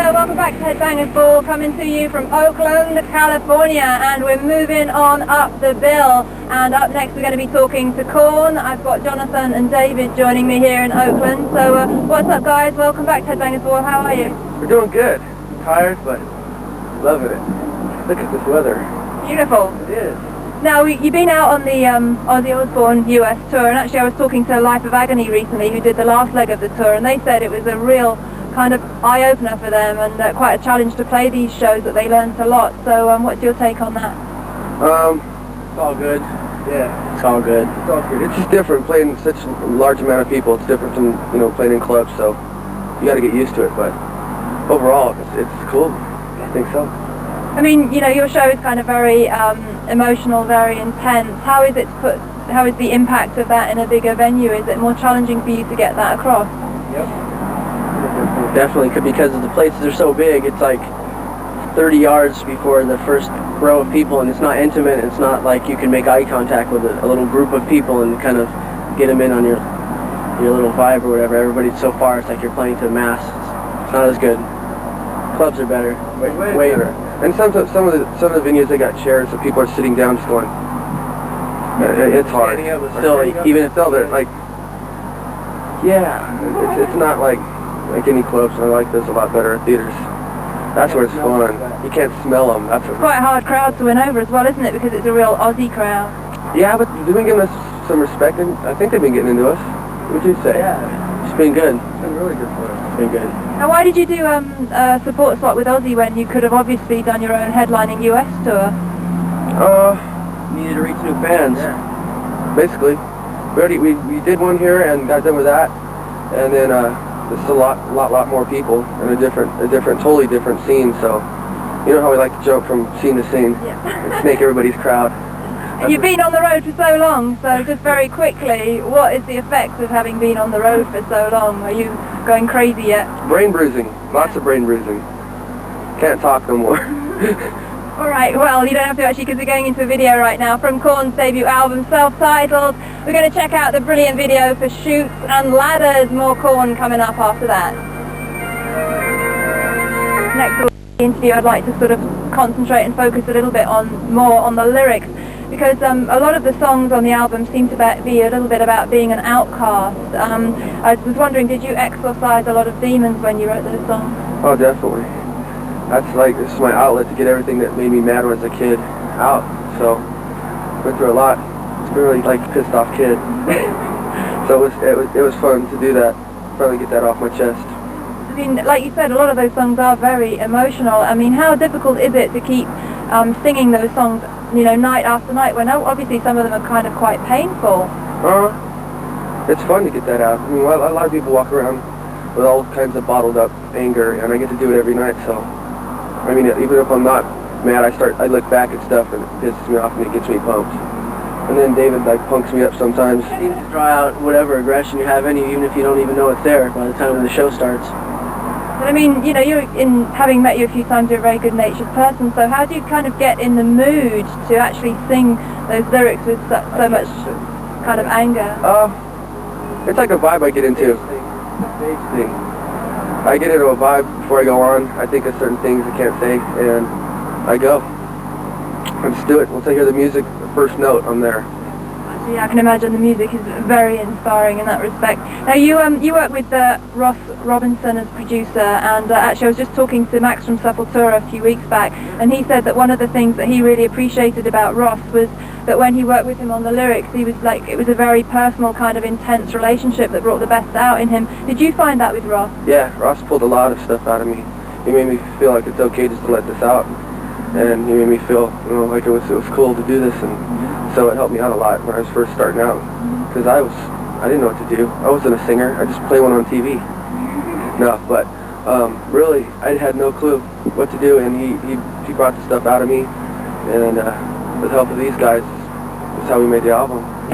there, welcome back to Headbangersball, coming to you from Oakland, California, and we're moving on up the bill. And up next we're going to be talking to Korn. I've got Jonathan and David joining me here in Oakland. So what's up guys, welcome back to Headbangersball, how are you? We're doing good. Tired, but loving it. Look at this weather. Beautiful. It is. Now, you've been out on the Ozzy Osbourne US tour, and actually I was talking to Life of Agony recently, who did the last leg of the tour, and they said it was a real kind of eye-opener for them, and quite a challenge to play these shows, that they learned a lot. So what's your take on that? It's all good. Yeah. It's all good. It's all good. It's just different, playing such a large amount of people. It's different from, playing in clubs, so you got to get used to it, but overall, it's cool. I think so. I mean, your show is kind of very emotional, very intense. How is the impact of that in a bigger venue? Is it more challenging for you to get that across? Yep. Definitely, because the places are so big. It's like 30 yards before the first row of people, and it's not intimate. It's not like you can make eye contact with a little group of people and kind of get them in on your little vibe or whatever. Everybody's so far, it's like you're playing to the mass. It's not as good. Clubs are better. Way better. And some of the venues, they got chairs, so people are sitting down just going. It's hard. Still, even if they're like, yeah, it's not like any clubs. I like those a lot better at theaters. That's where it's fun. You can't smell them. That's quite a hard crowd to win over as well, isn't it? Because it's a real Aussie crowd. Yeah, but they've been giving us some respect, and I think they've been getting into us. What would you say? Yeah. It's been good. It's been really good for us. It's been good. Now, why did you do a support slot with Ozzy when you could have obviously done your own headlining US tour? Needed to reach new fans. Yeah. Basically, we did one here and got done with that, and then there's a lot more people and a totally different scene. So, you know how we like to jump from scene to scene and snake everybody's crowd. And you've been on the road for so long, so just very quickly, what is the effect of having been on the road for so long? Are you going crazy yet? Brain bruising. Lots of brain bruising. Can't talk no more. Alright, well, you don't have to actually, because we're going into a video right now from Korn's debut album, self-titled. We're going to check out the brilliant video for Chutes and Ladders. More Korn coming up after that. Next to the interview, I'd like to sort of concentrate and focus a little bit more on the lyrics, because a lot of the songs on the album seem to be a little bit about being an outcast. I was wondering, did you exorcise a lot of demons when you wrote those songs? Oh, definitely. This is my outlet to get everything that made me mad when I was a kid out. So, went through a lot. It's really like a pissed off kid. So it was fun to do that. Finally get that off my chest. I mean, like you said, a lot of those songs are very emotional. I mean, how difficult is it to keep singing those songs, night after night, when obviously some of them are kind of quite painful? It's fun to get that out. I mean, a lot of people walk around with all kinds of bottled up anger, and I get to do it every night, so, I mean, even if I'm not mad, I look back at stuff and it pisses me off and it gets me pumped. And then David punks me up sometimes. You need to draw out whatever aggression you have in you, even if you don't even know it's there by the time when the show starts. But I mean, having met you a few times, you're a very good-natured person, so how do you kind of get in the mood to actually sing those lyrics with so much kind of anger? It's like a vibe I get into. Stage thing. I get into a vibe before I go on. I think of certain things I can't say, and I go. I just do it. Once I hear the music, the first note, I'm there. Yeah, I can imagine the music is very inspiring in that respect. Now, you work with Ross Robinson as producer, and actually I was just talking to Max from Sepultura a few weeks back, and he said that one of the things that he really appreciated about Ross was that when he worked with him on the lyrics, he was like, it was a very personal kind of intense relationship that brought the best out in him. Did you find that with Ross? Yeah, Ross pulled a lot of stuff out of me. He made me feel like it's okay just to let this out, and he made me feel like it was cool to do this, and so it helped me out a lot when I was first starting out, because I didn't know what to do. I wasn't a singer. I just played one on TV. No, but really, I had no clue what to do, and he brought the stuff out of me, and with the help of these guys, that's how we made the album.